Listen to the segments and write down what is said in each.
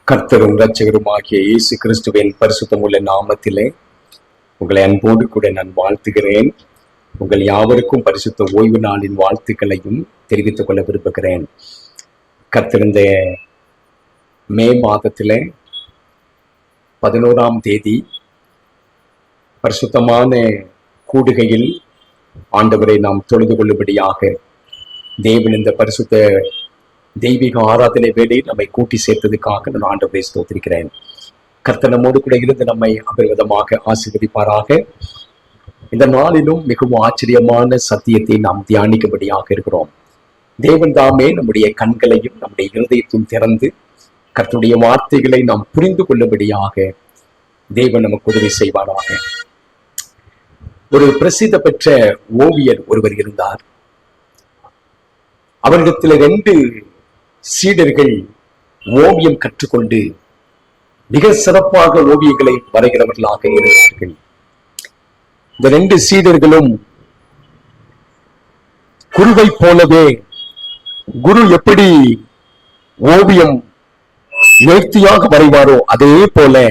கர்த்தரும் இரட்சகருமாகிய இயேசு கிறிஸ்துவின் பரிசுத்தமுள்ள நாமத்திலே உங்களை அன்போடு கூட நான் வாழ்த்துகிறேன். உங்கள் யாவருக்கும் பரிசுத்த ஓய்வு நாளின் வாழ்த்துக்களையும் தெரிவித்துக் கொள்ள விரும்புகிறேன். கர்த்தர் இந்த மே மாதத்திலே 11ஆம் தேதி பரிசுத்தமான கூடுகையில் ஆண்டவரை நாம் தொழுது கொள்ளும்படியாக தேவன் இந்த பரிசுத்த தெய்வீக ஆராதனை வேலை நம்மை கூட்டி சேர்த்ததுக்காக நான் ஆண்டவரை ஸ்தோத்திரிக்கிறேன். கர்த்தர் நம்மோடு கூட இருந்து நம்மை அபரிவிதமாக ஆசீர்வதிப்பாராக. இந்த நாளிலும் மிகவும் ஆச்சரியமான சத்தியத்தை நாம் தியானிக்கும்படியாக இருக்கிறோம். தேவன் தாமே நம்முடைய கண்களையும் நம்முடைய இருதயத்தையும் திறந்து கர்த்தருடைய வார்த்தைகளை நாம் புரிந்து கொள்ளும்படியாக தேவன் நமக்கு உதவி செய்வாராக. ஒரு பிரசித்தி பெற்ற ஓவியர் ஒருவர் இருந்தார். அவரிடத்தில் 2 சீடர்கள் ஓவியம் கற்றுக்கொண்டு மிக சிறப்பாக ஓவியங்களை வரைகிறவர்களாக இருந்தார்கள். இந்த 2 சீடர்களும் குருவை போலவே குரு எப்படி ஓவியம் நேர்த்தியாக வரைவாரோ அதே போல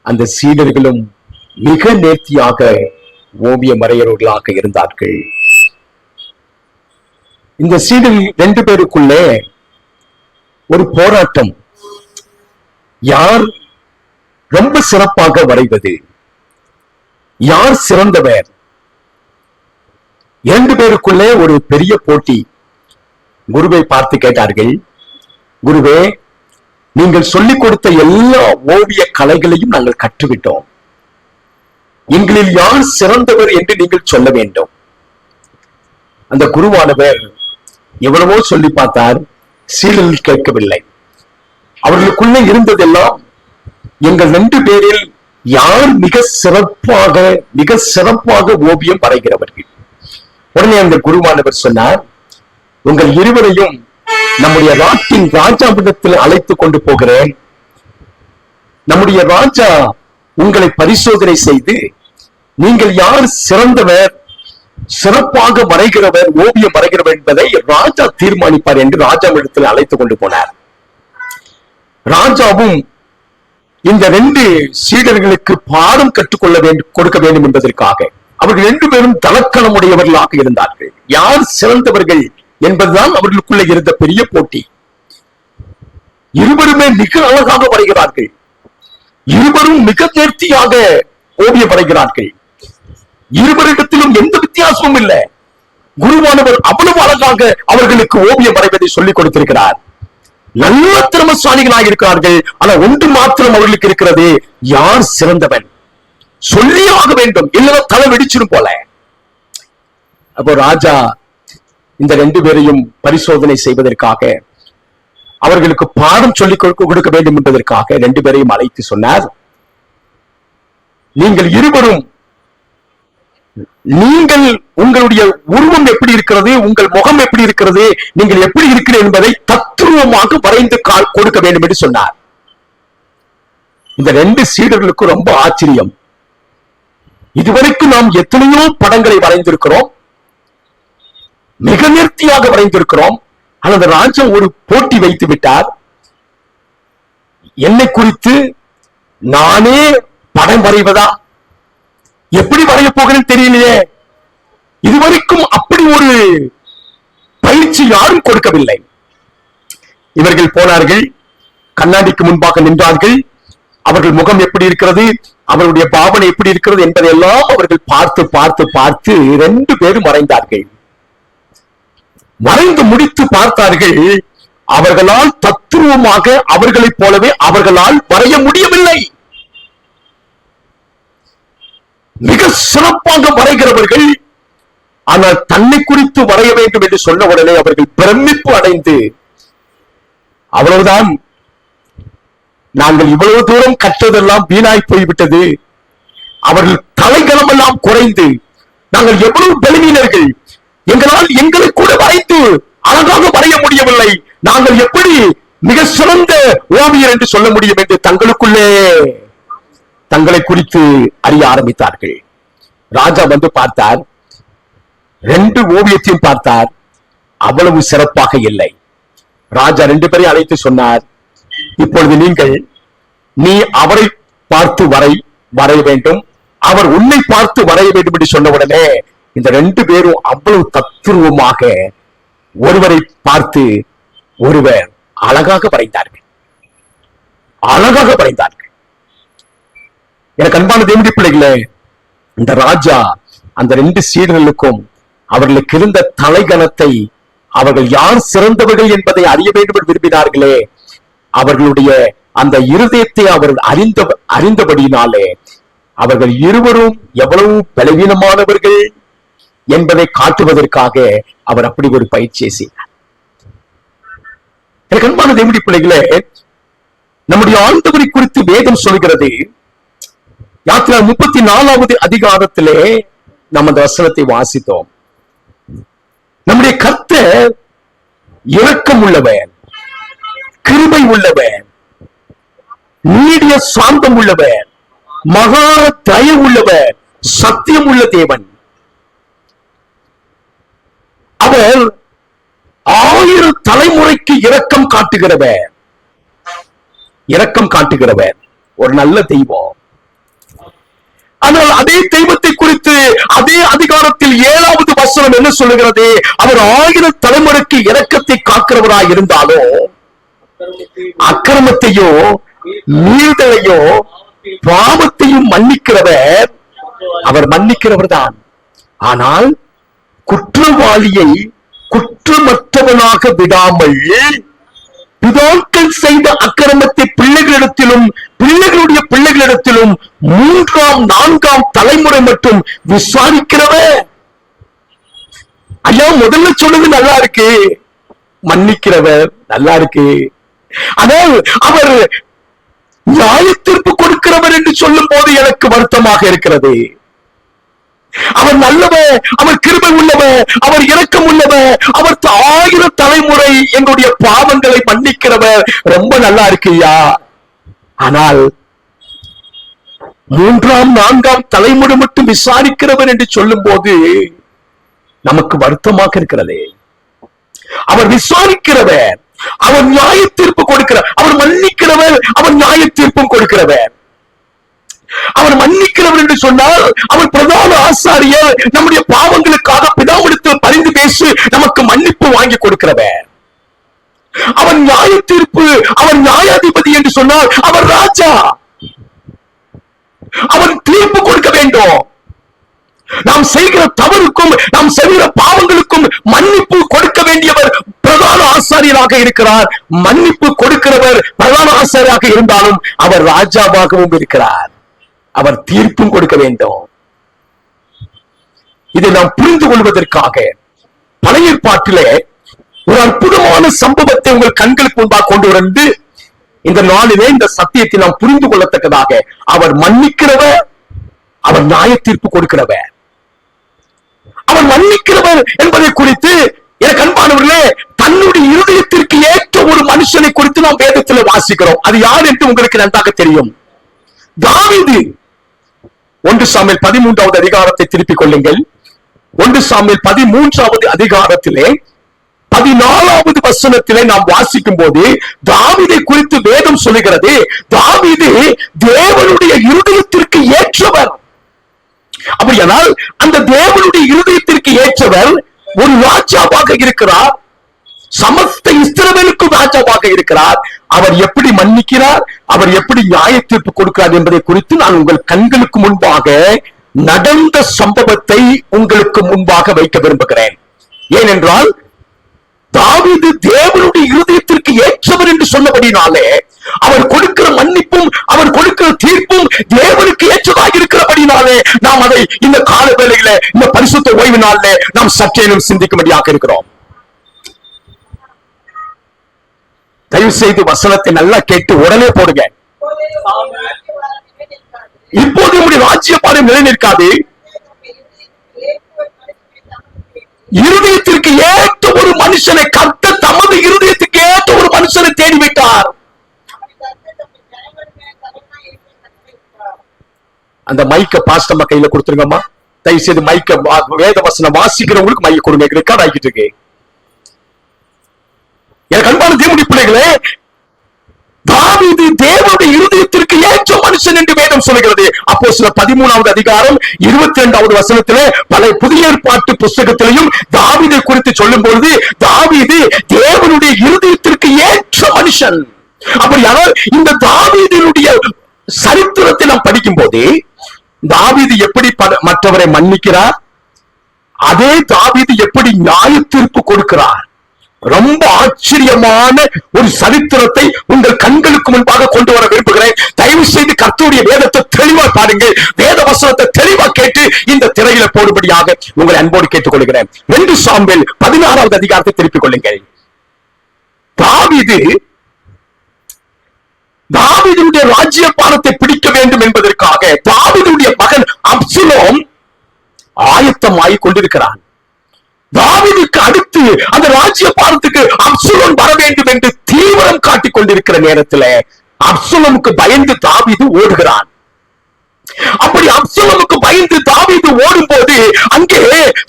அந்த சீடர்களும் மிக நேர்த்தியாக ஓவியம் வரைகிறவர்களாக இருந்தார்கள். இந்த சீடர்கள் 2 பேருக்குள்ளே ஒரு போராட்டம். யார் ரொம்ப சிறப்பாக வரைவது, யார் சிறந்தவர்? 2 பேருக்குள்ளே ஒரு பெரிய போட்டி. குருவை பார்த்து கேட்டார்கள், குருவே, நீங்கள் சொல்லிக் கொடுத்த எல்லா ஓவிய கலைகளையும் நாங்கள் கற்றுவிட்டோம். எங்களில் யார் சிறந்தவர் என்று நீங்கள் சொல்ல வேண்டும். அந்த குருவானவர் எவ்வளவோ சொல்லி பார்த்தார், சீடர்கள் கேட்கவில்லை. அவர்களுக்குள்ள இருந்ததெல்லாம் எங்கள் 2 பேரில் யார் மிக சிறப்பாக ஓவியம் வரைகிறவர்கள். உடனே அந்த குருவானவர் சொன்னார், உங்கள் இருவரையும் நம்முடைய நாட்டின் ராஜாவிடத்தில் அழைத்து கொண்டு போகிறேன். நம்முடைய ராஜா உங்களை பரிசோதனை செய்து நீங்கள் யார் சிறந்தவர், சிறப்பாக வரைகிறவர், ஓவியம் வரைகிறவர் என்பதை ராஜா தீர்மானிப்பார் என்று ராஜாவிடத்தில் அழைத்துக் கொண்டு போனார். ராஜாவும் இந்த 2 சீடர்களுக்கு பாடம் கற்றுக்கொள்ள கொடுக்க வேண்டும் என்பதற்காக அவர்கள் 2 பேரும் தலக்கணமுடையவர்களாக இருந்தார்கள். யார் சிறந்தவர்கள் என்பதுதான் அவர்களுக்குள்ள இருந்த பெரிய போட்டி. இருவருமே மிக அழகாக வரைகிறார்கள். இருவரும் மிக நேர்த்தியாக ஓவியம் வரைகிறார்கள். இருவரிடத்திலும் எந்த வித்தியாசமும் இல்லை. குருவானவர் அவ்வளவு அழகாக அவர்களுக்கு ஓவியம் வரைவதை சொல்லிக் கொடுத்திருக்கிறார். நல்ல திறமசாலிகளாக இருக்கிறார்கள். ஆனா ஒன்று மாத்திரம் அவர்களுக்கு இருக்கிறது, யார் சிறந்தவன் சொல்லியாக வேண்டும், இல்லைன்னா தலை வெடிச்சிடும் போல. அப்போ ராஜா இந்த 2 பேரையும் பரிசோதனை செய்வதற்காக அவர்களுக்கு பாடம் சொல்லிக் கொடுக்க வேண்டும் என்பதற்காக 2 பேரையும் அழைத்து சொன்னார், நீங்கள் இருவரும் உங்களுடைய உருவம் எப்படி இருக்கிறது, உங்கள் முகம் எப்படி இருக்கிறது, நீங்கள் எப்படி இருக்கிறீர்கள் என்பதை தத்துவமாக வரைந்து கொடுக்க வேண்டும் என்று சொன்னார். இந்த 2 சீடர்களுக்கு ரொம்ப ஆச்சரியம். இதுவரைக்கும் நாம் எத்தனையோ படங்களை வரைந்திருக்கிறோம், மிக நேர்த்தியாக வரைந்திருக்கிறோம். ஆனால் ராஜா ஒரு போட்டி வைத்து விட்டார். என்னை குறித்து நானே படம் வரைவதா, எப்படி வரைய போகிறேன்னு தெரியலையே. இதுவரைக்கும் அப்படி ஒரு பயிற்சி யாரும் கொடுக்கவில்லை. இவர்கள் போனார்கள், கண்ணாடிக்கு முன்பாக நின்றார்கள். அவர்கள் முகம் எப்படி இருக்கிறது, அவருடைய பாவனை எப்படி இருக்கிறது என்பதையெல்லாம் அவர்கள் பார்த்து பார்த்து பார்த்து 2 பேரும் வரைந்தார்கள். வரைந்து முடித்து பார்த்தார்கள், அவர்களால் தத்துவமாக அவர்களைப் போலவே அவர்களால் வரைய முடியவில்லை. மிக சிறப்பாக வரைகிறவர்கள், ஆனால் தன்னை குறித்து வரைய வேண்டும் என்று சொன்ன உடனே அவர்கள் பிரமிப்பு அடைந்து, அவ்வளவுதான், நாங்கள் இவ்வளவு தூரம் கற்றதெல்லாம் வீணாய் போய்விட்டது, அவர்கள் தலைகளம் எல்லாம் குறைந்து, நாங்கள் எவ்வளவு பலவீனர்கள், எங்களால் எங்களை கூட வரைந்து அழகாக வரைய முடியவில்லை, நாங்கள் எப்படி மிக சிறந்த ஓவியர் என்று சொல்ல முடியும் என்று தங்களுக்குள்ளே தங்களை குறித்து அறிய ஆரம்பித்தார்கள். ராஜா வந்து பார்த்தார், 2 ஓவியத்தையும் பார்த்தார், அவ்வளவு சிறப்பாக இல்லை. ராஜா 2 பேரையும் அழைத்து சொன்னார், இப்பொழுது நீங்கள் நீ அவரை பார்த்து வரைய வேண்டும், அவர் உன்னை பார்த்து வரைய வேண்டும் என்று சொன்ன உடனே இந்த ரெண்டு பேரும் அவ்வளவு தத்துருவமாக ஒருவரை பார்த்து ஒருவர் அழகாக வரைந்தார்கள். அழகாக வரைந்தார்கள். எனக்கு அன்பான தேவனுடைய பிள்ளைகளே, இந்த ராஜா அந்த ரெண்டு சீடர்களுக்கும் அவர்களுக்கு இருந்த தலைகணத்தை, அவர்கள் யார் சிறந்தவர்கள் என்பதை அறிய வேண்டும் என்று விரும்பினார்களே, அவர்களுடைய அந்த இருதயத்தை அவர்கள் அறிந்தபடியினாலே அவர்கள் இருவரும் எவ்வளவு பலவீனமானவர்கள் என்பதை காட்டுவதற்காக அவர் அப்படி ஒரு பயிற்சியை செய்தார். எனக்கு அன்பான தேவனுடைய பிள்ளைகளே, நம்முடைய ஆண்டவரை குறித்து வேதம் சொல்கிறது. யாத்திரா 34வது அதிகாரத்திலே நாம் அந்த வசனத்தை வாசித்தோம். நம்முடைய கர்த்தர் இரக்கம் உள்ளவர், கிருபை உள்ளவர், நீடிய சாந்தம் உள்ளவர், மகா தயவு உள்ளவர், சத்தியம் உள்ள தேவன். அவர் 1000 தலைமுறைக்கு இரக்கம் காட்டுகிறவர் ஒரு நல்ல தெய்வம். ஆனால் அதே தெய்வத்தை குறித்து அதே அதிகாரத்தில் 7வது வசனம் என்ன சொல்லுகிறது? அவர் 1000 தலைமுறைக்கு இரக்கத்தை காக்கிறவராய் இருந்தாலும் அக்கிரமத்தையோ மீறுதலையோ பாவத்தையும் மன்னிக்கிறவர், அவர் மன்னிக்கிறவர் தான். ஆனால் குற்றவாளியை குற்றமற்றவனாக விடாமல் பிதாக்கள் செய்த அக்கிரமத்தை பிள்ளைகளிடத்திலும் பிள்ளைகளுடைய பிள்ளைகளிடத்திலும் 3ஆம் 4ஆம் தலைமுறை மட்டும் விசாரிக்கிறவர். ஐயா, முதல்ல சொன்னது நல்லா இருக்கு, மன்னிக்கிறவர் நல்லா இருக்கு. ஆனால் அவர் நியாய தீர்ப்பு கொடுக்கிறவர் என்று சொல்லும் போது எனக்கு வருத்தமாக இருக்கிறது. அவர் நல்லவர், அவர் கிருபை உள்ளவர், அவர் இரக்கம் உள்ளவர், அவர் 1000 தலைமுறை எங்களுடைய பாவங்களை மன்னிக்கிறவர், ரொம்ப நல்லா இருக்குயா. ஆனால் 3ஆம் 4ஆம் தலைமுறை மட்டும் விசாரிக்கிறவர் என்று சொல்லும் போது நமக்கு வருத்தமாக இருக்கிறது. அவர் விசாரிக்கிறவர், அவர் நியாய தீர்ப்பு கொடுக்கிறவர், அவர் மன்னிக்கிறவர், அவர் நியாய தீர்ப்பும் கொடுக்கிறவர். அவர் மன்னிக்கிறவர் என்று சொன்னால் அவர் பிரதான ஆசாரியர், நம்முடைய பாவங்களுக்காக பிதாவிடத்தில் பரிந்து பேசி நமக்கு மன்னிப்பு வாங்கி கொடுக்கிறவர். அவர் நியாய தீர்ப்பு, அவர் நியாயாதிபதி என்று சொன்னால் அவர் ராஜா, அவர் தீர்ப்பு கொடுக்க வேண்டும். நாம் செய்கிற தவறுக்கும் நாம் செய்கிற பாவங்களுக்கும் மன்னிப்பு கொடுக்க வேண்டியவர் பிரதான ஆசாரியராக இருக்கிறார். மன்னிப்பு கொடுக்கிறவர் பிரதான ஆசாரியராக இருந்தாலும் அவர் ராஜாவாகவும் இருக்கிறார். அவர் தீர்ப்பும் கொடுக்க வேண்டும். இதை நாம் புரிந்து கொள்வதற்காக பழைய ஏற்பாட்டிலே ஒரு அற்புதமான சம்பவத்தை உங்கள் கண்களுக்கு முன்பாக கொண்டு வந்து இந்த நாளிலே இந்த சத்தியத்தை நாம் புரிந்து கொள்ளத்தக்கதாக, அவர் மன்னிக்கிறவர், அவர் நியாய தீர்ப்பு கொடுக்கிறவர். அவர் மன்னிக்கிறவர் என்பதை குறித்து எனக்கு அன்பானவர்களே, தன்னுடைய இருதயத்திற்கு ஏற்ற ஒரு மனுஷனை குறித்து நாம் வேதத்தில் வாசிக்கிறோம். அது யார் என்று உங்களுக்கு நன்றாக தெரியும். தாவீது. 1 சாமுவேல் 13வது அதிகாரத்தை திருப்பிக் கொள்ளுங்கள். 1 சாமுவேல் 13வது அதிகாரத்திலே 14வது வசனத்திலே நாம் வாசிக்கும் போது தாவீதை குறித்து வேதம் சொல்லுகிறது, தாவீது தேவனுடைய இருதயத்திற்கு ஏற்றவர். அப்படியானால் அந்த தேவனுடைய இருதயத்திற்கு ஏற்றவர் ஒரு ராஜாவாக இருக்கிறார், சமஸ்த இஸ்ரவேலுக்கும் ராஜாவாக இருக்கிறார். அவர் எப்படி மன்னிக்கிறார், அவர் எப்படி நியாய தீர்ப்பு கொடுக்கிறார் என்பதை குறித்து நான் உங்கள் கண்களுக்கு முன்பாக நடந்த சம்பவத்தை உங்களுக்கு முன்பாக வைக்க விரும்புகிறேன். ஏனென்றால் தாவீது தேவனுடைய இருதயத்திற்கு ஏற்றவர் என்று சொன்னபடினாலே அவர் கொடுக்கிற மன்னிப்பும் அவர் கொடுக்கிற தீர்ப்பும் தேவனுக்கு ஏற்றதாக இருக்கிறபடினாலே நாம் அதை இந்த கால வேளையில இந்த பரிசுத்த ஓய்வு நாளிலே நாம் சற்றேனும் சிந்திக்கும்படியாக இருக்கிறோம். தயவு செய்து வசனத்தை நல்லா கேட்டு உடனே போடுங்க. இப்போது நம்முடைய ராஜ்யபாரம் நிலை நிற்காது. இருதயத்திற்கு ஏற்ற ஒரு மனுஷனை கர்த்தர் தமது இருதயத்துக்கு ஏற்ற ஒரு மனுஷனை தேடிவிட்டார். அந்த மைக்க பாஸ்டம்மா கையில கொடுத்துருங்கம்மா. தயவு செய்து மைக்க வேத வசனம் வாசிக்கிறவங்களுக்கு மைக்க கொடுங்க. ரெக்கார்ட் ஆகிட்டு இருக்கு. எனக்கு அன்பான தேவனுடைய பிள்ளைகளே, தேவனுடைய இருதயத்திற்கு ஏற்ற மனுஷன் என்று வேதம் சொல்கிறது. அப்போஸ்தலர் 13வது அதிகாரம் 22வது வசனத்திலே பல புதிய ஏற்பாட்டு புஸ்தகத்திலையும் தாவீதை குறித்து சொல்லும் பொழுது தாவீது தேவனுடைய இருதயத்திற்கு ஏற்ற மனுஷன். அப்படியானால் இந்த தாவீதினுடைய சரித்திரத்தை நாம் படிக்கும் போது தாவீது எப்படி மற்றவரை மன்னிக்கிறார், அதே தாவீது எப்படி நியாய தீர்ப்பு கொடுக்கிறார். ரொம்ப ஆச்சரியமான ஒரு சரித்திரத்தை உங்கள் கண்களுக்கு முன்பாக கொண்டு வர விரும்புகிறேன். தயவு செய்து கர்த்தருடைய வேதத்தை தெளிவா பாருங்கள். வேத வசனத்தை தெளிவா கேட்டு இந்த திரையில போடும்படியாக உங்களை அன்போடு கேட்டுக்கொள்கிறேன். 2 சாமுவேல் 16வது அதிகாரத்தை திருப்பிக் கொள்ளுங்கள். தாவீதுடைய ராஜ்யபாரத்தை பிடிக்க வேண்டும் என்பதற்காக தாவீதுடைய மகன் அப்சலோம் ஆயத்தமாகிக் கொண்டிருக்கிறான். தாவீதுக்கு அடுத்து அந்த ராஜ்யபாரத்துக்கு அப்சலோம் வர வேண்டும் என்று தீவிரம் காட்டிக் கொண்டிருக்கிற நேரத்தில் அப்சலோமுக்கு பயந்து தாவீது ஓடுகிறான். அப்படி அப்சலோமுக்கு பயந்து தாவீது ஓடும் போது அங்கே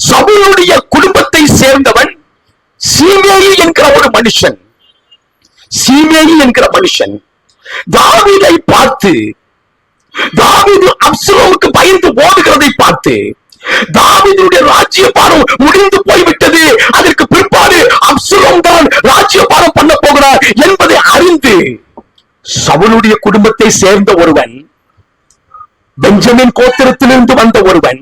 சவுலுடைய குடும்பத்தை சேர்ந்தவன் சீமேயி என்கிற ஒரு மனுஷன், தாவீதை பார்த்து, தாவீது அப்சலோமுக்கு பயந்து ஓடுகிறதை பார்த்து, தாவீதுடைய ராஜ்யபாரம் முடிந்து போய்விட்டது, அதற்கு பிற்பாடு அப்சலோம் தான் ராஜ்யபாரம் பண்ண போகிறார் என்பதை அறிந்து சவுலுடைய குடும்பத்தை சேர்ந்த ஒருவன், பெஞ்சமின் கோத்திரத்திலிருந்து வந்த ஒருவன்,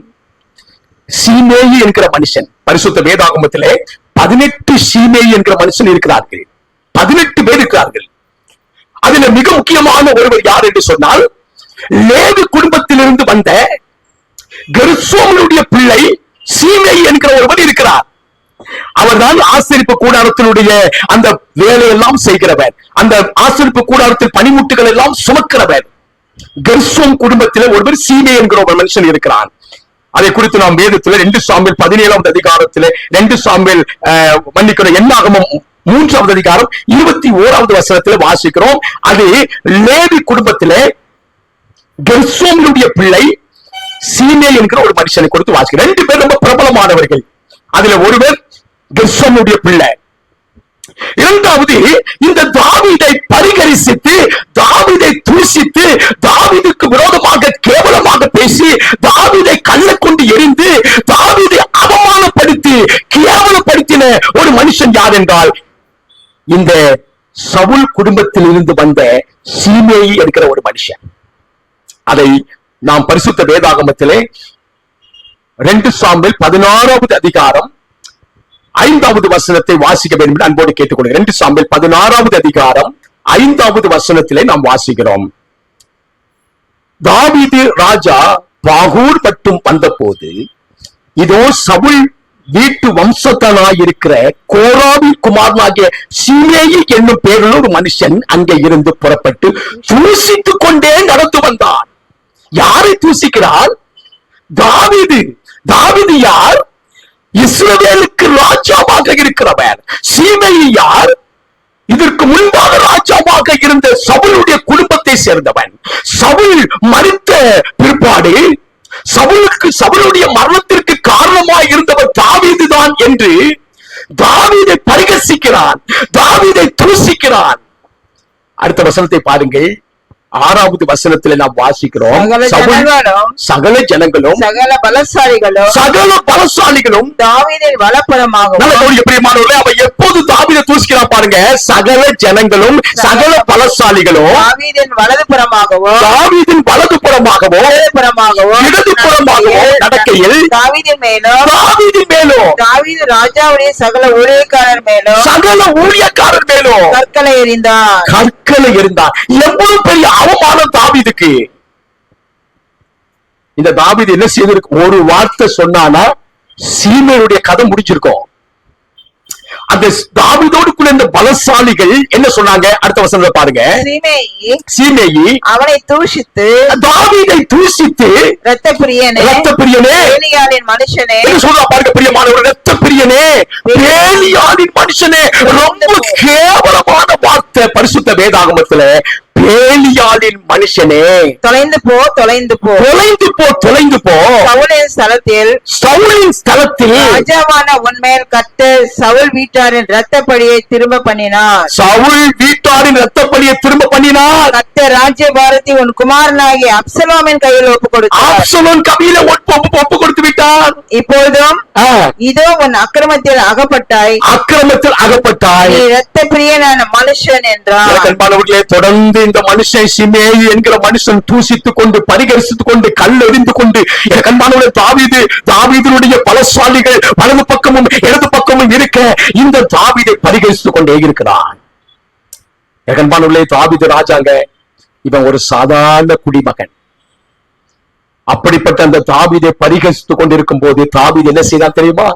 சீமேயி என்கிற மனுஷன். பரிசுத்த வேதாகமத்திலே 18 சீமேயி என்கிற மனுஷன் இருக்கிறார்கள். 18 பேர் இருக்கிறார்கள். அதுல மிக முக்கியமான ஒருவர் யார் என்று சொன்னால் லேவி குடும்பத்திலிருந்து வந்த கெர்சோனுடைய பிள்ளை சீமேயி என்கிற ஒருவர் இருக்கிறார். அவர்தான் ஆசரிப்பு கூடாரத்தினுடைய அந்த வேலையெல்லாம் செய்கிறவர், அந்த ஆசரிப்பு கூடாரத்தில் பனிமுட்டுகள் எல்லாம் சுமக்கிறவர். கெர்சோம் குடும்பத்தில் ஒருவர் சீமேயி என்கிற ஒரு மனுஷன் இருக்கிறான். அதை குறித்து நாம் வேதத்தில் 2 சாமுவேல் 17வது அதிகாரத்தில் 2 சாமுவேல் என்னாகமம் 3வது அதிகாரம் 21வது வசனத்தில் வாசிக்கிறோம். அது லேவி குடும்பத்திலே கெர்சோனுடைய பிள்ளை சீமேயி என்கிற ஒரு மனுஷனை கொடுத்து வாசிக்கிறோம். 2 பேர் ரொம்ப பிரபலமானவர்கள். அதுல ஒருவர் கெர்சோனுடைய பிள்ளை, இரண்டாவது இந்த தாவீதை பரிகரிசித்து, தாவீதை தூஷித்து, தாவீதுக்கு விரோதமாக கேவலமாக பேசி, தாவீதை கல்லை கொண்டு எரிந்து, தாவீதை அவமானப்படுத்தி கேவலப்படுத்தின ஒரு மனுஷன் யார் என்றால் இந்த சவுல் குடும்பத்தில் இருந்து வந்த சீமேயி என்கிற ஒரு மனுஷன். அதை நாம் பரிசுத்த வேதாகமத்திலே 2 சாமுவேல் 16வது அதிகாரம் 5வது வசனத்தை வாசிக்க வேண்டும் என்று அன்போடு கேட்டுக்கொள்கிறேன். 2 சாமுவேல் 16வது அதிகாரம் 5வது வசனத்திலே நாம் வாசிக்கிறோம். தாவீது ராஜா பாகூர் மட்டும் வந்தபோது இதோ சவுல் வீட்டு வம்சத்தனாயிருக்கிற கோராவின் குமாரனாகிய சீமேயி என்னும் பேருள்ள ஒரு மனுஷன் அங்கே இருந்து புறப்பட்டு தூசித்துக் கொண்டே நடந்து வந்தான். யாரை தூசிக்கிறார்? தாவீது. தாவீது யார்? இஸ்ரவேலுக்கு ராஜாவாக இருக்கிறவர். சீமேயி யார்? இதற்கு முன்பாக ராஜாவாக இருந்த சவுலுடைய குடும்பத்தை சேர்ந்தவன். சவுல் மரித்த பிற்பாடு சவுலுடைய மரணத்திற்கு காரணமாய் இருந்தவர் தாவீது தான் என்று தாவீதை பரிகசிக்கிறான், தாவீதை தூசிக்கிறான். அடுத்த வசனத்தை பாருங்கள். 6வது வசனத்தில் நாம் வாசிக்கிறோம். சகல ஜனங்களும் சகல பலசாலிகளும் தாவீதின் வலப்புறமாகவும். அவன் எப்போது தாவீதை தூசிக்கிறான் பாருங்க. சகல ஜனங்களும் சகல பலசாலிகளும் தாவீதின் வலதுபுறமாகவும் இடதுபுறமாகவும் நடக்கையில் தாவீதின் மேலும் தாவீது ராஜாவுடைய சகல ஊழியக்காரர் மேலும் கற்களை எறிந்தான். எவ்வளவு பெரிய அவமானம் தாவீதுக்கு. இந்த தாவீது என்ன செய்திருக்கு? ஒரு வார்த்தை சொன்னானா சீமேயுடைய கதை முடிச்சிருக்கோம். அந்த தாவீதோடுக்குள்ள இந்த பலசாலிகள் என்ன சொன்னாங்க? அடுத்த வசனத்தை பாருங்க. சீமேயி அவனை தூஷித்து, தாவீதை தூஷித்து, இரத்த பிரியனே பேலியாளின் மனுஷனே சொல்றா பாருங்க. பிரியமானவர், இரத்த பிரியனே பேலியாளின் மனுஷனே. ரொம்ப கேவலமான வார்த்தை பரிசுத்த வேதாகமத்துல. பேலியாளின் மனுஷனே தொலைந்து போ சவுலின் ஸ்தலத்தில் ராஜாவான உன்மேல் கர்த்தர் சவுல் வீட்டாரின் இரத்தப்பழியை திரும்ப பண்ணினார். கர்த்தர் ராஜ்ய பாரத்தை உன் குமாரனாகிய அப்சலோமின் கையில் ஒப்பு கொடுத்தார். அப்சலோம் கையில ஒப்பு கொடுத்து விட்டார். இப்பொழுதும் இதோ உன் அக்கிரமத்தில் அகப்பட்டாய், நீ இரத்த பிரியனான மனுஷன் என்றார். அன்பானவர்களே, தொடர்ந்து இந்த மனுஷன் சிமேயி என்கிற மனுஷன் தூசித்துக் கொண்டு பரிகரித்துக் கொண்டு கல் எறிந்து கொண்டு, எனக்கு அன்பானவர்களே, தாவீதுடைய பலசாலிகள் வலது பக்கமும் இடது பக்கமும் இருக்க இந்த தாவீதை பரிகரித்துக் கொண்டே இருக்கிறான். எனக்கு அன்பானவர்களே, தாவீது ராஜாங்க, இவன் ஒரு சாதாரண குடிமகன். அப்படிப்பட்ட அந்த தாவீதை பரிகரித்துக் கொண்டிருக்கும் போது தாவீது என்ன செய்தான் தெரியுமா?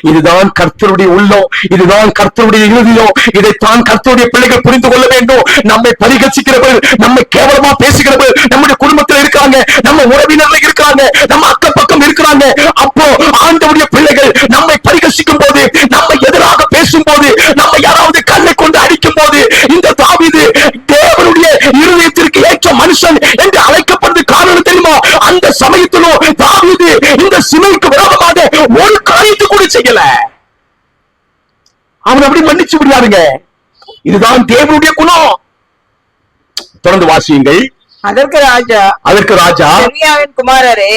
இதுதான் கர்த்தருடைய உள்ளம், இதுதான் கர்த்தருடைய இறுதியம், இதைத்தான் கர்த்தருடைய பிள்ளைகள் புரிந்து கொள்ள வேண்டும். நம்மை பரிகசிக்கிறவர்கள், நம்மை கேவலமா பேசுகிறவர்கள் நம்முடைய குடும்பத்தில் இருக்காங்க, நம்ம உறவினர்கள் இருக்காங்க, நம்ம அக்கம் பக்கம் இருக்கிறாங்க. அப்போ ஆண்டவருடைய பிள்ளைகள் நம்மை பரிகசிக்கும் போது, நம்மை எதிராக பேசும் போது, நம்ம யாராவது கல்லை கொண்டு அடிக்கும் போது, இந்த தாவீது தேவனுடைய இருதயத்திற்கு ஏற்ற மனுஷன் என்று அழைக்கப்படுவது காரணம் தெரியுமா? அந்த சமயத்திலும் தாவீது இந்த சிமைக்கு விரோதமாக ஒரு காரியத்தை கூட செய்யல. அவன் அப்படி மன்னிச்சு விடுறாருங்க. இதுதான் தேவனுடைய குணம். தொடர்ந்து வாசியுங்கள். அதற்கு ராஜா செருயாவின் குமாரரே,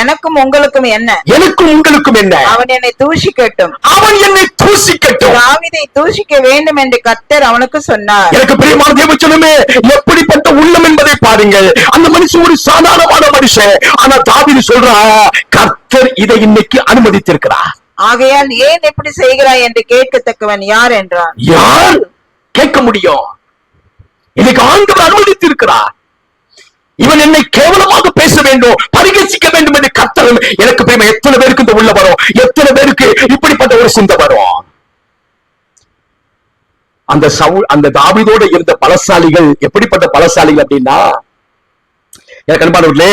எனக்கும் உங்களுக்கும் என்ன? அவன் என்னை தூஷிக்கட்டும், தாவீதை தூஷிக்க வேண்டும் என்று கர்த்தர் அவனுக்கு சொன்னார். எனக்கு பிரியமான தேவச்சனமே, எப்படிப்பட்ட உள்ளம் என்பதை பாருங்கள். அந்த மனுஷன் ஒரு சாதாரணமான மனுஷன். ஆனா தாவீது சொல்றா, கர்த்தர் இதை இன்னைக்கு அனுமதித்திருக்கிறார், ஆகையால் ஏன் இப்படி செய்கிறாய் என்று கேட்கத்தக்கவன் யார் என்றான். யார் கேட்க முடியும்? இன்னைக்கு ஆண்டவர் அனுமதித்திருக்கிறார். இவன் என்னை கேவலமாக பேச வேண்டும், பரிகசிக்க வேண்டும் என்று கர்த்தர். எனக்கு பிரியமா, எத்தனை பேருக்கு இந்த உள்ள வரும்? எத்தனை பேருக்கு இப்படிப்பட்ட ஒரு சிந்தை வரும்? அந்த தாவீதோட இருந்த பலசாலிகள் எப்படிப்பட்ட பலசாலிகள் அப்படின்னா, எனக்கு அன்பானவர்களே,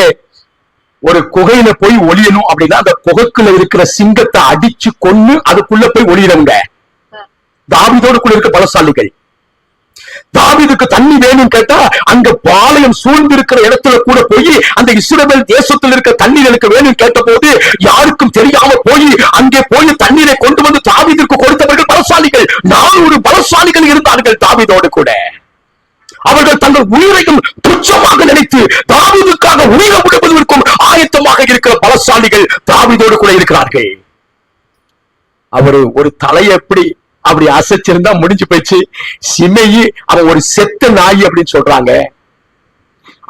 ஒரு குகையில போய் ஒளியணும் அப்படின்னா அந்த குகைக்குள்ள இருக்கிற சிங்கத்தை அடிச்சு கொன்னு அதுக்குள்ள போய் ஒளியணுங்க. தாவீதோடு கூட இருக்க பலசாலிகள். தாவீதுக்கு தண்ணி வேணும் கேட்டா அங்க பாளையம் சூழ்ந்து இருக்கிற இடத்துல கூட போய் அந்த இஸ்ரவேல் தேசத்தில் இருக்க தண்ணீர் எனக்கு வேணும் கேட்ட போது யாருக்கும் தெரியாம போய் அங்கே போய் தண்ணீரை கொண்டு வந்து தாவீதுக்கு கொடுத்தவர்கள் பலசாலிகள். 400 பலசாலிகள் இருந்தார்கள் தாவீதோடு கூட. அவர்கள் தங்கள் உயிரையும் துச்சமாக நினைத்து தாவீதுக்காக உயிரை விடுவதற்கும் ஆயத்தமாக இருக்கிற பலசாலிகள் தாவீதோடு கூட இருக்கிறார்கள். அவரு ஒரு தலையை அப்படி அசைச்சிருந்தா முடிஞ்சு போயிடுச்சு. சிமையி அவன் ஒரு செத்த நாய் அப்படின்னு சொல்றாங்க.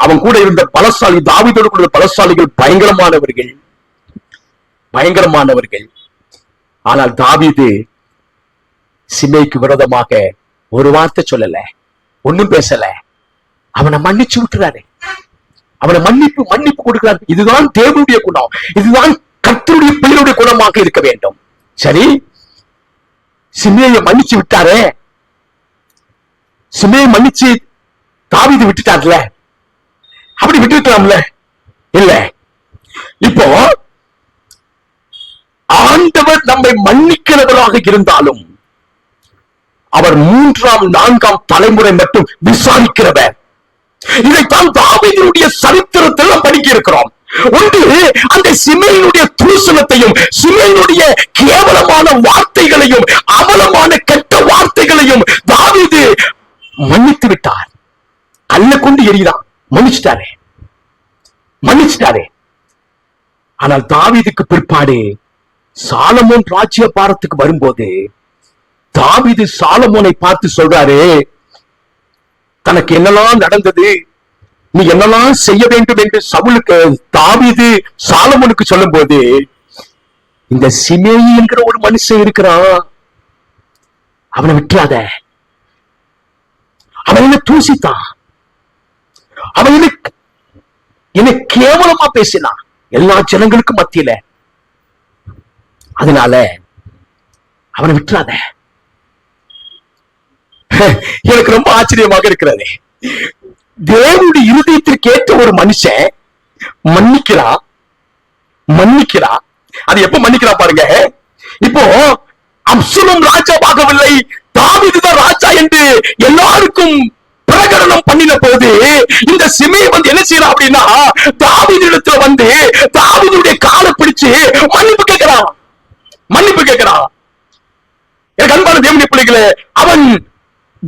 அவன் கூட இருந்த பலசாலி, தாவீதோடு கூட பலசாலிகள் பயங்கரமானவர்கள். ஆனால் தாவீது சிமைக்கு விரோதமாக ஒரு வார்த்தை சொல்லல, ஒண்ணும் பேசல. அவனை மன்னிச்சு விட்டுறாரு. அவனை மன்னிப்பு கொடுக்கிறார். இதுதான் தேவனுடைய குணம், இதுதான் கர்த்தருடைய பிள்ளையுடைய குணமாக இருக்க வேண்டும். சரி, சிமையை மன்னிச்சு விட்டாரே, சிமையை மன்னிச்சு தாவீது விட்டுட்டார்ல, அப்படி விட்டுக்கலாம்ல? இல்ல. இப்போ ஆண்டவர் நம்மை மன்னிக்கிறவராக இருந்தாலும் அவர் 3ஆம் 4ஆம் தலைமுறை மட்டும் விசாரிக்கிறவர். இதைத்தான் தாவீதுடைய சரித்திரத்தில் நாம் படிக்க இருக்கிறோம். ஒன்று, அந்த சிமையினுடைய தூஷணத்தையும் சிமையினுடைய கேவலமான வார்த்தைகளையும் அவலமான கெட்ட வார்த்தைகளையும் தாவீது மன்னித்து விட்டார். கல்ல கொண்டு எறிதான், மன்னிச்சிட்டாரே. ஆனால் தாவீதுக்கு பிற்பாடு சாலமோன் ராஜ்ய பாரத்துக்கு வரும்போது தாவீது சாலமோனை பார்த்து சொல்றாரு, தனக்கு என்னெல்லாம் நடந்தது, நீ என்னெல்லாம் செய்ய வேண்டும் என்று தாவீது சாலமோனுக்கு சொல்லும் போது, இந்த சிமேயி என்கிற ஒரு மனுஷன் இருக்கிறான், அவனை விட்டுறாத, அவன் என்ன தூசித்தான், அவன் என்ன கேவலமா பேசினான் எல்லா ஜனங்களுக்கும் மத்தியில, அதனால அவனை விட்டுறாத. எனக்கு ரொம்ப ஆச்சரியமாக இருக்கிறது. தேவனுடைய இருதயத்திற்கு ஏற்ற ஒரு மனுஷன் மன்னிக்கிறா. அது எப்ப மன்னிக்கிறா பாருங்க. இப்போ அப்சலோம் ராஜாவாகவில்லை, தாவீது தான் ராஜா என்று எல்லாருக்கும் பிரகடனம் பண்ணின போது இந்த சிமையை வந்து என்ன செய்யறான் அப்படின்னா, தாவீது இடத்துல வந்து தாவீதுடைய காலை பிடிச்சு மன்னிப்பு கேட்கிறான். எனக்கு அன்பான தேவனுடைய பிள்ளைகளே, அவன்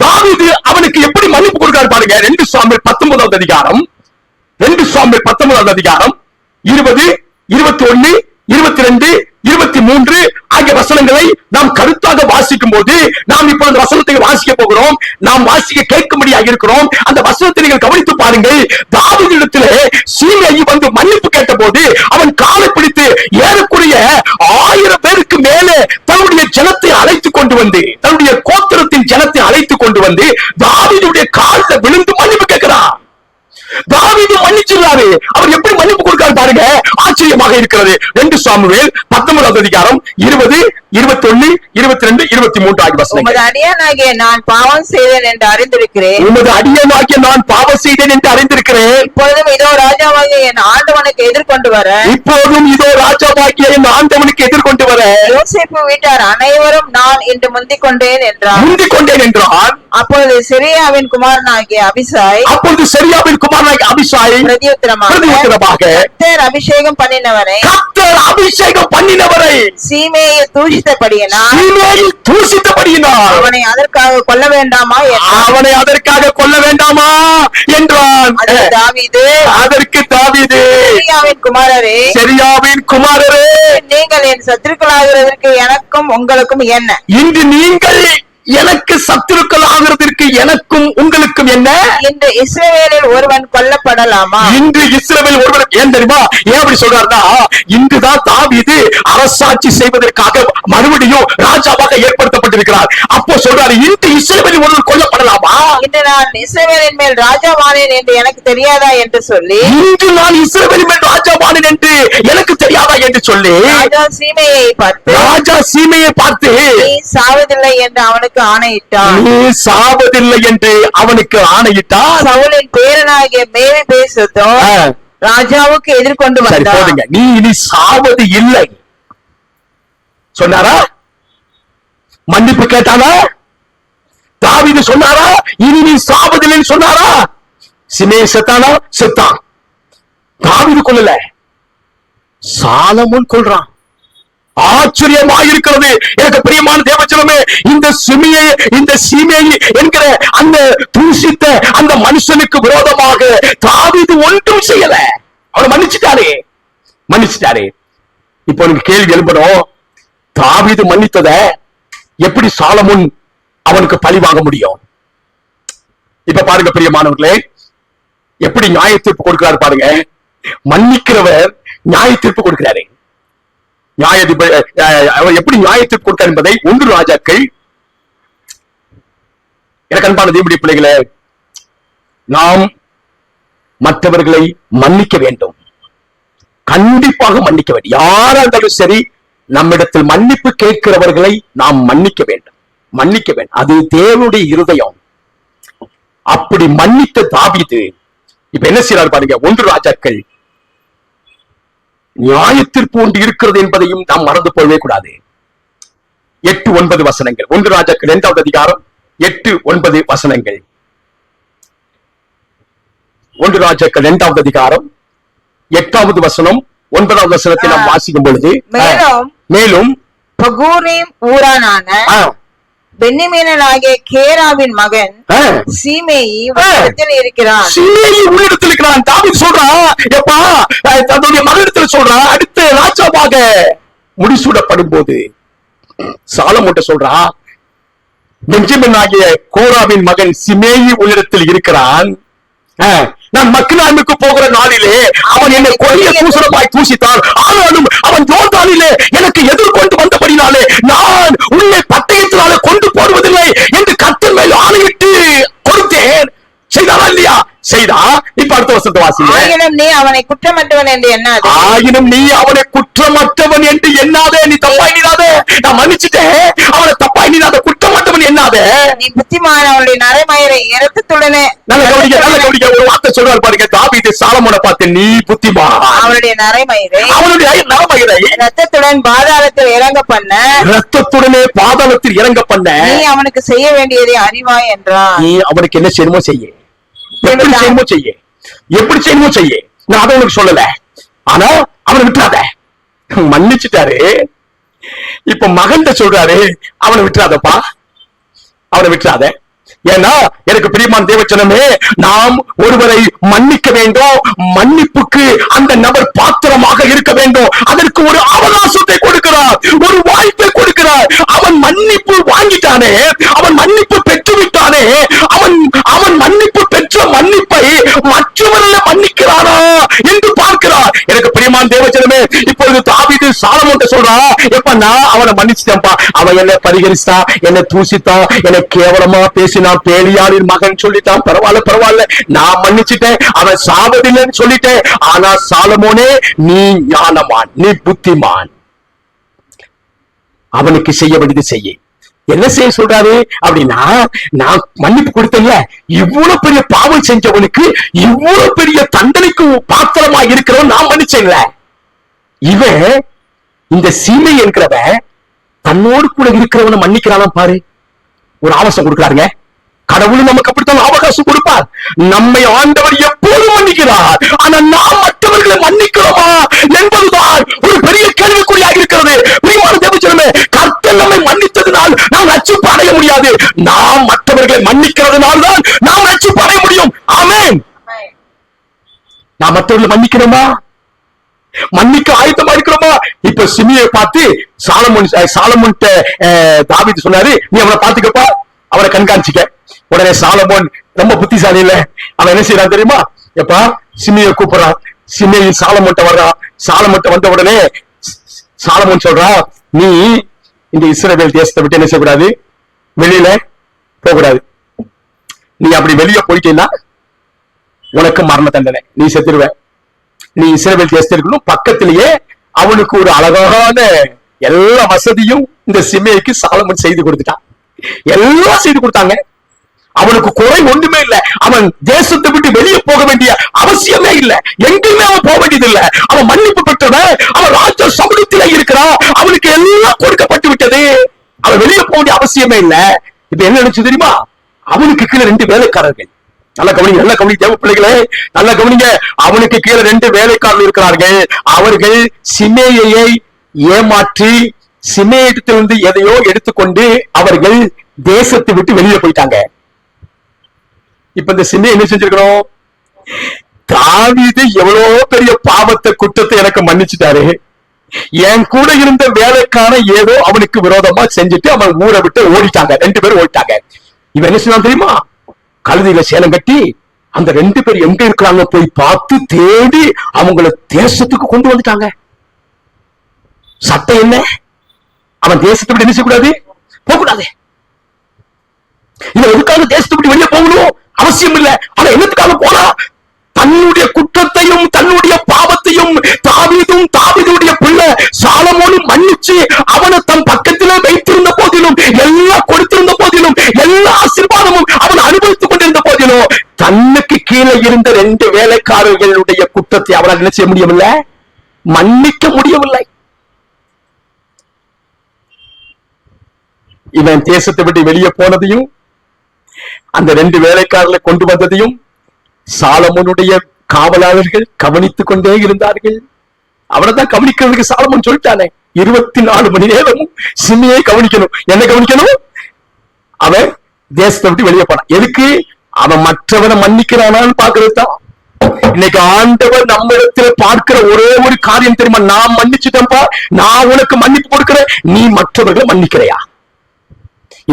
தாவீது அவனுக்கு எப்படி மன்னிப்பு கொடுக்கிறார் பாருங்க. 2 சாமுவேல் 19வது அதிகாரம் 2 சாமுவேல் 19வது அதிகாரம் 20, 21, 22, 23 ஆகிய வசனங்களை நாம் கருத்தாக வாசிக்கும் போது, நாம் இப்பொழுது வசனத்தை வாசிக்க போகிறோம். நாம் வாசிக்க கேட்கும்படியாக இருக்கிறோம். அந்த வசனத்தை நீங்கள் கவனித்து பாருங்கள். தாவீதிடத்திலே சீமேயி வந்து மன்னிப்பு கேட்ட போது அவன் காலை பிடித்து ஏறக்குறைய 1000 பேருக்கு மேலே தன்னுடைய ஜனத்தை அழைத்துக் கொண்டு வந்து, தன்னுடைய கோத்திரத்தின் ஜனத்தை அழைத்துக் கொண்டு வந்து தாவீதுடைய காலில் விழுந்து மன்னிப்பு கேட்கிறான். தாவீது மன்னிச்சிருக்காரு. அவர் எப்படி மன்னிப்பு கொடுக்காரு பாருங்க, ஆச்சரியமாக இருக்கிறது. 2 சாமுவேல் 19வது அதிகாரம் 20, 21, 22, 23 ஆகிய வசனங்கள். உமது அடியானாகிய நான் பாவம் செய்தேன் என்று அறிந்திருக்கிறேன். உமது அடியானாகிய நான் பாவம் செய்தேன் என்று அறிந்திருக்கிறேன். இப்பொழுதும் இதோ ராஜாவாகிய என் ஆண்டவனுக்கு எதிர்கொண்டு வர யோசேப்பு வீட்டார் அனைவரும் நான் இன்று முந்திக் கொண்டேன் என்றார். அப்பொழுது சிரியாவின் குமாரனாகிய அபிசாய் பிரதியுத்தரமாக கர்த்தர் அபிஷேகம் பண்ணினவரை சீமேயை தூஷித்தபடியினால் அவனை அதற்காக கொல்ல வேண்டாமா என்றான். அதற்கு தாவீது செரியாவின் குமாரரே நீங்கள் என் சத்துருக்களாகிறதற்கு எனக்கும் உங்களுக்கும் என்ன? இன்று நீங்கள் எனக்கு சத்துருக்கள் ஆகிறதற்கு எனக்கும் உங்களுக்கும் என்ன? இன்று இஸ்ரவேலில் ஒருவன் கொல்லப்படலாமா? இன்று இஸ்ரவேல் ஒருவன் ஏன் தெரியுமா? ஏன் அப்படி சொல்றாருன்னா, இன்றுதான் தாவீது அரசாட்சி செய்வதற்காக மறுபடியும் ராஜாவாக ஏற்படுத்தப்பட்டிருக்கிறார். அப்போ சொல்றாரு, இன்று இஸ்ரவேலில் ஒருவன் கொல்லப்படலாமா? இன்று நான் இஸ்ரவேலின் மேல் ராஜாவானேன் என்று எனக்கு தெரியாதா என்று சொல்லி, இன்று நான் இஸ்ரவேலின் மேல் ராஜாவானேன் என்று எனக்கு தெரியாதா என்று சொல்லி ராஜா சீமையை பார்த்து நீ சாவதில்லை என்று அவனுக்கு ஆணையிட்டான். நீ சாவதில்லை என்று அவனுக்கு ஆணையிட்டான். சவுலின் பேரனாகிய மேவி பேசும் ராஜாவுக்கு எதிர்கொண்டு வந்தார். நீ இனி சாவது இல்லை சொன்னாரா? மன்னிப்பு கேட்டாரா? தாவீது சொன்னாரா இனி நீ சாவதில்லைன்னு சொன்னாரா? சிமேயி செத்தானா? செத்தான். தாவீது கொல்லல, சாலமோன் கொல்றான். ஆச்சரியமாயிருக்கிறது. எனக்கு பிரியமான தேவச்சனமே, இந்த சீமேயி என்கிற அந்த தூஷித்த அந்த மனுஷனுக்கு விரோதமாக தாவீது ஒன்றும் செய்யல. அவனை மன்னிச்சிட்டாரே. இப்போ எனக்கு கேள்வி எழுப்பணும், தாவீது மன்னித்தத எப்படி சாலமோன் அவனுக்கு பழி வாங்க முடியும்? இப்ப பாருங்க பிரியமானவர்களே, எப்படி நியாய தீர்ப்பு கொடுக்கிறாரு பாருங்க. மன்னிக்கிறவர் நியாய தீர்ப்பு கொடுக்கிறாரு. அவர் எப்படி நியாய தீர்ப்பு கொடுக்கிறார் என்பதை 1 ராஜாக்கள், எனக்கு அன்பான தேவனுடைய பிள்ளைகளே, நாம் மற்றவர்களை மன்னிக்க வேண்டும். கண்டிப்பாக மன்னிக்க வேண்டும். யாரா இருந்தாலும் சரி, நம்மிடத்தில் மன்னிப்பு கேட்கிறவர்களை நாம் மன்னிக்க வேண்டும். அது தேவனுடைய இருதயம். அப்படி மன்னித்த தாவீது இப்ப என்ன செய்யறாரு பாருங்க. 1 ராஜாக்கள் நியாய தீர்ப்பு ஒன்று இருக்கிறது என்பதையும் நாம் மறந்து போகவே கூடாது. 8, 9 வசனங்கள். 1 ராஜாக்கள் 2வது அதிகாரம் 8, 9 வசனங்கள். 1 ராஜாக்கள் 2வது அதிகாரம் 8வது வசனம் 9வது வசனத்தை நாம் வாசிக்கும் பொழுது, மேலும் பகூரிம் ஊரானான பென்னிமீனாகிய கேராவின் மகன் சீமேயி இருக்கிறான். உள்ளிடத்தில் இருக்கிறான். தாவீது சொல்றான், எப்பா தன்னுடைய மகனிடத்தில் சொல்றான், அடுத்த ராஜாவாக முடிசூடப்படும் போது சாலமோன்ட்ட சொல்றான், பென்ஜமின் ஆகிய கோராவின் மகன் சீமேயி உள்ளிடத்தில் இருக்கிறான். நான் மக்னானுக்கு போகிற நாளிலே அவன் என்னை கொடிய தூசணமாய் தூசித்தான். ஆனாலும் அவன் யோர்தானிலே எனக்கு எதிர்கொண்டு வந்தபடினாலே நான் உன்னை பட்டயத்தினாலே கொண்டு போடுவதில்லை என்று கர்த்தர் மேல் ஆணையிட்டு கொடுத்தேன். செய்தாரா இல்லையா? செய்தா. இப்ப அடுத்த வசனத்தை வாசிங்க. ஆயினும் நீ அவனை குற்றமற்றவன் என்று எண்ணாதே. நீ தப்பா எண்ணினாதே. நான் மன்னிச்சுட்டேன், அவனை தப்பா எண்ணினாத, குற்றமற்றவன் எண்ணாதே. நீ புத்திமான் அவனுடைய நரைமயிரை இரத்தத்துடனே. நல்ல கவனிக்க ஒரு வார்த்தை சொல்றாரு பாருங்க. தாவீது சாலமோனை பார்த்து, நீ புத்திமான் அவனுடைய நரைமயிரை இரத்தத்துடன் பாதாளத்தில் இறங்க பண்ண நீ அவனுக்கு செய்ய வேண்டியதை அறிவாய் என்றான். நீ அவனுக்கு என்ன செய்யணுமோ செய்ய, எப்படி செய்யணுமோ செய்ய. நான் அதை உனக்கு சொல்லல. ஆனா அவனை விட்டுறாத. மன்னிச்சுட்டாரு. இப்ப மகன் சொல்றாரு, அவனை விட்டுறாதப்பா, அவனை விட்டுறாத. ஏன்னா எனக்கு பிரியமான தேவச்சனமே, நாம் ஒருவரை மன்னிக்க வேண்டும். மன்னிப்புக்கு அந்த நபர் பாத்திரமாக இருக்க வேண்டும். அதற்கு ஒரு அவகாசத்தை கொடுக்கிறார், ஒரு வாய்ப்பை கொடுக்கிறார். அவன் மன்னிப்பு வாங்கிட்டானே, அவன் மன்னிப்பு பெற்று விட்டானே, அவன் மன்னிப்பு பெற்ற மன்னிப்பை மற்றவர்களை மன்னிக்கிறானா என்று பார்க்கிறார். எனக்கு பிரியமான தேவச்சனமே, இப்பொழுது தாவீது சாலமோன்ட்ட சொல்றா, எப்ப நான் அவனை மன்னிச்சிட்டேன்ப்பா, அவன் என்னை பரிகரிச்சா, என்னை தூசித்தான், என்னை கேவலமா பேசினான், பேலியாளின் மகன் சொல்லிட்டான், பரவாயில்ல நான் மன்னிச்சிட்டேன், அவன் சாவதில்லைன்னு சொல்லிட்டேன். ஆனா சாலமோனே, நீ ஞானமான், நீ புத்திமான், அவனுக்கு செய்ய வேண்டியது செய்ய. என்ன செய்ய சொல்றாரு அப்படின்னா, நான் மன்னிப்பு கொடுத்தேன்ல, இவ்வளவு பெரிய பாவம் செஞ்சவனுக்கு இவ்வளவு பெரிய தண்டனைக்கு பாத்திரமா இருக்கிறவன் நான் மன்னிச்சேன்ல. இவன் இந்த சீமை என்கிறவன் தன்னோடு கூட இருக்கிறவனை மன்னிக்கிறானா பாரு. ஒரு அவகாசம் கொடுக்கிறாருங்க. கடவுள் நமக்கு அப்படித்தான் அவகாசம் கொடுப்பார். நம்மை ஆண்டவர் எப்போதும் மன்னிக்கிறார். ஆனா நாம் மற்றவர்களை மன்னிக்கிறோமா என்பதுதான் ஒரு பெரிய கேள்விக்குறியாக இருக்கிறது. பிரியமான தேவச்சனமே, கர்த்தர் நம்மை மன்னித்ததினால் நாம் ரட்சிப்பு அடைய முடியாது. நாம் மற்றவர்களை மன்னிக்கிறதுனால தான் நாம் ரட்சிப்பு அடைய முடியும். ஆமென். நாம் மற்றவர்களை மன்னிக்கிறோமா? மன்னிக்க ஆயத்தமா இருக்கிறோமா? இப்ப சிமியை பார்த்து சாலமோன் தாவீது சொன்னாரு, நீ அவனை பாத்துக்கப்பா, அவனை கண்காணிச்சுக்க. உடனே சாலமோன் ரொம்ப புத்திசாலி இல்ல, அவன் என்ன செய்யறான் தெரியுமா? எப்பா சிமியை கூப்பிடுறான். சிமியை சாலமோன்ட்ட வர்றான். சாலமோன்ட்ட வந்த உடனே சாலமோன் சொல்றா, நீ இந்த இஸ்ரவேல் தேசத்தை விட்டு என்ன செய்யக்கூடாது, வெளியில போகக்கூடாது. நீ அப்படி வெளியே போயிட்டீன்னா உனக்கு மரண தண்டனை, நீ செத்துருவ. நீ இஸ்ரவேல் தேசத்திற்குள்ளும் பக்கத்திலேயே அவனுக்கு ஒரு அழகான எல்லா வசதியும் இந்த சிமைக்கு சாலமோன் செய்து கொடுத்துட்டான். எல்லாம் செய்து கொடுத்தாங்க. அவனுக்கு குறை ஒன்றுமே இல்லை. அவன் தேசத்தை விட்டு வெளியே போக வேண்டிய அவசியமே இல்லை. எங்கேயுமே அவன் போக வேண்டியது இல்லை. அவன் மன்னிப்பு பெற்றவன். அவன் ராஜ சமூகத்திலே இருக்கிறான். அவனுக்கு எல்லாம் கொடுக்கப்பட்டு விட்டது. அவன் வெளியே போக வேண்டிய அவசியமே இல்லை. இப்ப என்ன நினைச்சு தெரியுமா? அவனுக்கு கீழே 2 வேலைக்காரர்கள். நல்ல கவனிங்க தேவ பிள்ளைகளே, நல்ல கவனிங்க. அவனுக்கு கீழே 2 வேலைக்காரர்கள் இருக்கிறார்கள். அவர்கள் சிமேயை ஏமாற்றி சிமேயிடத்திலிருந்து எதையோ எடுத்துக்கொண்டு அவர்கள் தேசத்தை விட்டு வெளியே போயிட்டாங்க. இப்ப இந்த சிமே என்ன செஞ்சிருக்கிறோம்? தாவீது எவ்வளவு பெரிய பாவத்தை குற்றத்தை எனக்கு மன்னிச்சுட்டாரு. என் கூட இருந்த வேலைக்கான ஏதோ அவனுக்கு விரோதமா செஞ்சுட்டு அவன் ஊரை விட்டு ஓடிட்டாங்க. 2 பேரும் ஓடிட்டாங்க. இவன் என்ன செய்யலாம் தெரியுமா? கழுதியில சேலம் கட்டி அந்த 2 பேர் எங்க இருக்கிறாங்க போய் பார்த்து தேடி அவங்கள தேசத்துக்கு கொண்டு வந்துட்டாங்க. சட்டம் என்ன? அவன் தேசத்தை விட்டு என்ன செய்யக்கூடாது, போகக்கூடாது. இவன் எதுக்காக தேசத்தை விட்டு வெளியே போகணும் அவசியம் இல்லை. ஆனா என்னத்துக்காக போனா, தன்னுடைய குற்றத்தையும் தன்னுடைய பாவத்தையும் தாவீதுடைய பிள்ளை சாலமோனும் மன்னிச்சு அவனை தன் பக்கத்திலே வைத்திருந்த போதிலும், எல்லாம் கொடுத்திருந்த போதிலும், எல்லா ஆசீர்வாதமும் அவன் அனுபவித்துக் கொண்டிருந்த போதிலும், தன்னுக்கு கீழே இருந்த 2 வேலைக்காரர்களுடைய குற்றத்தை அவனால் என்ன செய்ய முடியவில்லை, மன்னிக்க முடியவில்லை. இவன் தேசத்தை விட்டு வெளியே போனதையும் அந்த 2 வேலைக்காரர்களை கொண்டு வந்ததையும் சாலமோனுடைய காவலாளர்கள் கவனித்துக் கொண்டே இருந்தார்கள். அவனைதான் கவனிக்கிறதுக்கு சாலமோன் சொல்லிட்டானே, 24 மணி நேரமும் சிமியை கவனிக்கணும். என்ன கவனிக்கணும்? அவன் தேசத்தை விட்டு வெளியே போனான். எதுக்கு? அவன் மற்றவனை மன்னிக்கிறானான்னு பாக்குறது தான். இன்னைக்கு ஆண்டவர் நம்ம இடத்துல பார்க்கிற ஒரே ஒரு காரியம் தெரியுமா? நான் மன்னிச்சுட்டேன்ப்பா, நான் உனக்கு மன்னிப்பு கொடுக்கிறேன், நீ மற்றவர்களை மன்னிக்கிறையா?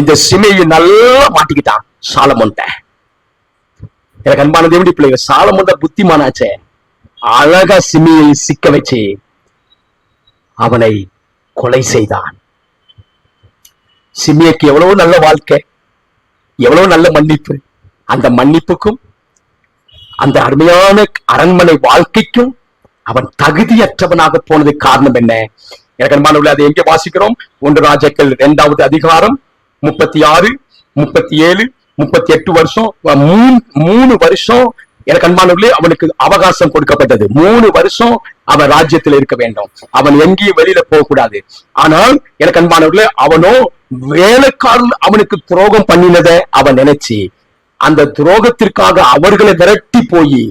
இந்த சிமையை நல்லா மாட்டிக்கிட்டான் சாலமோன்ட்ட. எனக்கு அன்பான தேவனுடைய பிள்ளைகள், சாலமோன் தான் புத்திமானாச்சே. அழகா சிமையை சிக்க வச்சு அவனை கொலை செய்தான். சிமியக்கு எவ்வளவு நல்ல வாழ்க்கை, எவ்வளவு நல்ல மன்னிப்பு. அந்த மன்னிப்புக்கும் அந்த அருமையான அரண்மனை வாழ்க்கைக்கும் அவன் தகுதியற்றவனாக போனது காரணம் என்ன? எனக்கு அன்பானவர்களே, அதை எங்கே வாசிக்கிறோம்? 1 ராஜாக்கள் 2வது அதிகாரம் 36, 37, 38 வருஷம், 3 வருஷம். எனக்கு அன்பானவர்களே, அவனுக்கு அவகாசம் கொடுக்கப்பட்டது. 3 வருஷம் அவன் ராஜ்யத்தில் இருக்க வேண்டும். அவன் எங்கேயும் வெளியில போக கூடாது. ஆனால் எனக்கு அன்பானவர்களே, அவனோ வேலைக்காரன் அவனுக்கு துரோகம் பண்ணினதை அவன் நினைச்சு அந்த துரோகத்திற்காக அவர்களை விரட்டி போய்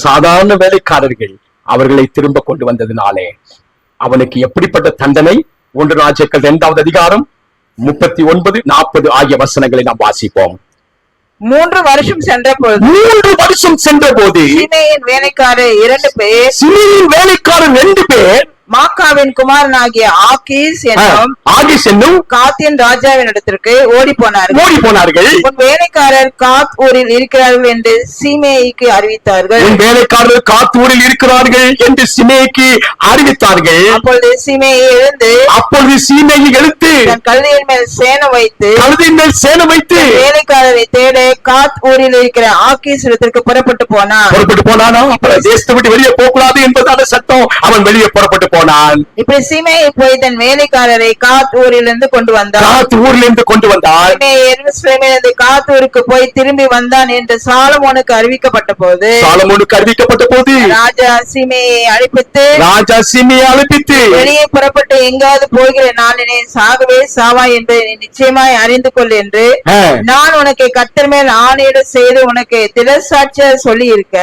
சாதாரண வேலைக்காரர்கள் அவர்களை திரும்ப கொண்டு வந்ததினாலே அவனுக்கு எப்படிப்பட்ட தண்டனை? 1 ராஜாக்கள் 2வது அதிகாரம் 39, 40 ஆகிய வசனங்களை நாம் வாசிப்போம். 3 வருஷம் சென்ற பொழுது 3 வருஷம் சென்ற போது சீமேயின் வேலைக்காரர் 2 பேர் சிமியின் வேலைக்காரர் 2 பேர் மாக்காவின் குமாரனாகிய ஆகீஸ் என்னும் காத்தின் ராஜாவின் இடத்திற்கு ஓடி போனார்கள். உன் வேலைக்காரர் காத் ஊரில் இருக்கிறார்கள் என்று சீமேயிக்கு அறிவித்தார்கள். உன் வேலைக்காரர் காத் ஊரில் இருக்கிறார்கள் என்று சீமேயிக்கு அறிவித்தார்கள். அப்பொழுது சீமேயி எழுந்து தன் கழுதையின் மேல் சேணம் வைத்து வேலைக்காரரை தேட காத் ஊரில் இருக்கிற ஆகீஸ் இடத்திற்கு புறப்பட்டு போனானா. தேசத்தை விட்டு வெளியே போகக்கூடாது என்பதான சட்டம். அவன் வெளியே புறப்பட்டு போனான். இப்படி சீமேயி போய் தன் வேலைக்காரரை காத் ஊரிலிருந்து கொண்டு வந்தான். எருசலேமிலிருந்து காத் ஊருக்கு போய் திரும்பி வந்தான் என்று சாலமோனுக்கு அறிவிக்கப்பட்ட போது ராஜா சீமேயை அழைப்பித்து வெளியே புறப்பட்டு எங்காவது போகிற நாளினே சாகவே சாவா என்று நிச்சயமாய் அறிந்து கொள் என்று நான் உனக்கு கர்த்தர் மேல் ஆணையிட செய்து உனக்கு திடசாட்சியாக சொல்லி இருக்க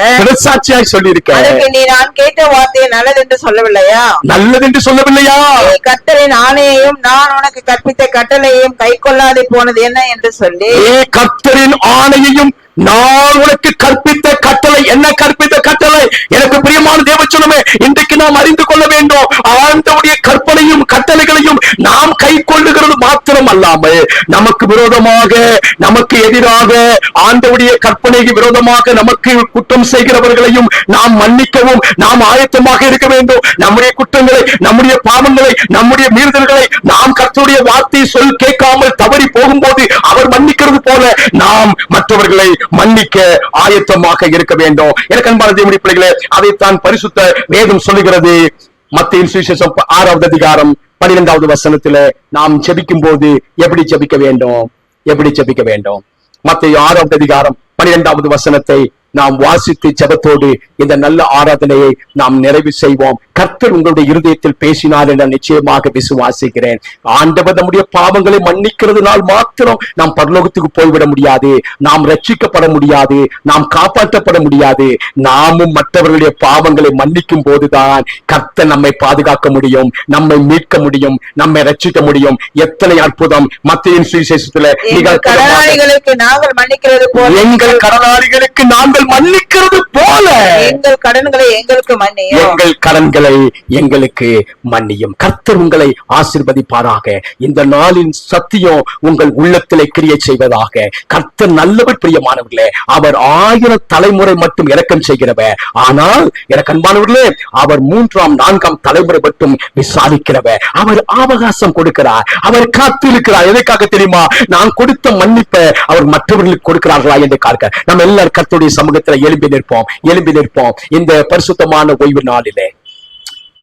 அதுக்கு நீ நான் கேட்ட வார்த்தையை நல்லதென்று சொல்லவில்லையா? கர்த்தரின் ஆணையையும் நான் உனக்கு கற்பித்த கட்டளையையும் கை கொள்ளாதே போனது என்ன என்று சொல்லி கர்த்தரின் ஆணையையும் நான் உனக்கு கற்பித்த கட்டளை என்ன? கற்பித்த கட்டளை எனக்கு பிரியமான தேவச்சனமே, இன்றைக்கு நாம் அறிந்து கொள்ள வேண்டும். ஆண்டவருடைய கற்பனையும் கட்டளைகளையும் நாம் கை கொள்ளுகிறது மாத்திரம் அல்லாமல் நமக்கு விரோதமாக நமக்கு எதிராக ஆண்டவருடைய கற்பனைக்கு விரோதமாக நமக்கு குற்றம் செய்கிறவர்களையும் நாம் மன்னிக்கவும் நாம் ஆயத்தமாக இருக்க வேண்டும். நம்முடைய குற்றங்களை, நம்முடைய பாவங்களை, நம்முடைய மீறுதல்களை நாம் கர்த்தருடைய வார்த்தை சொல் கேட்காமல் தவறி போகும்போது அவர் மன்னிக்கிறது போல நாம் மற்றவர்களை மன்னிக்க ஆயத்தமாக இருக்க வேண்டும். எனக்கு அன்பான தேவனுடைய பிள்ளைகளே, அதைத்தான் பரிசுத்த வேதம் சொல்லுகிறது. மத்தேயு சுவிசேஷம் 6வது அதிகாரம் 12வது வசனத்திலே நாம் ஜெபிக்கும் போது எப்படி ஜெபிக்க வேண்டும்? மத்தேயு 6வது அதிகாரம் 12வது வசனத்தை நாம் வாசித்து ஜெபத்தோடு இந்த நல்ல ஆராதனையை நாம் நிறைவு செய்வோம். கர்த்தர் உங்களுடைய இருதயத்தில் பேசினார் என நிச்சயமாக விசுவாசிக்கிறேன். ஆண்டவர் நம்முடைய பாவங்களை மன்னிக்கிறதுனால் மாத்திரம் நாம் பரலோகத்துக்கு போய்விட முடியாது, நாம் ரட்சிக்கப்பட முடியாது, நாம் காப்பாற்றப்பட முடியாது. நாமும் மற்றவர்களுடைய பாவங்களை மன்னிக்கும் போதுதான் கர்த்தர் நம்மை பாதுகாக்க முடியும், நம்மை மீட்க முடியும், நம்மை ரட்சிக்க முடியும். எத்தனை அற்புதம்! மத்தேயு சுவிசேஷத்துல எங்கள் கடனாளிகளுக்கு நாங்கள் மன்னிக்கிறது போல எங்கள் கடன்களை எங்களுக்கு மன்னியும். கர்த்தர் உங்களை ஆசீர்வதிப்பாராக. இந்த நாளின் சத்தியம் உங்கள் உள்ளத்திலே கிரியை செய்வதாக. கர்த்தர் நல்லவர் பிரியமானவர்களே. அவர் 1000 தலைமுறை மட்டும் இரக்கம் செய்கிறவர். ஆனால் எனக்கு அன்பானவர்களே, அவர் 3ஆம் 4ஆம் தலைமுறை மட்டும் விசாரிக்கிறவர். அவர் அவகாசம் கொடுக்கிறார், அவர் காத்திருக்கிறார். எதற்காக தெரியுமா? நான் கொடுத்த மன்னிப்பை அவர் மற்றவர்களுக்கு கொடுக்கிறார்களா என்று பார்க்க நம்ம எல்லாரும் கர்த்தருடைய சமூகத்தில் எழும்பி நிற்போம். இந்த பரிசுத்தமான ஓய்வு நாளிலே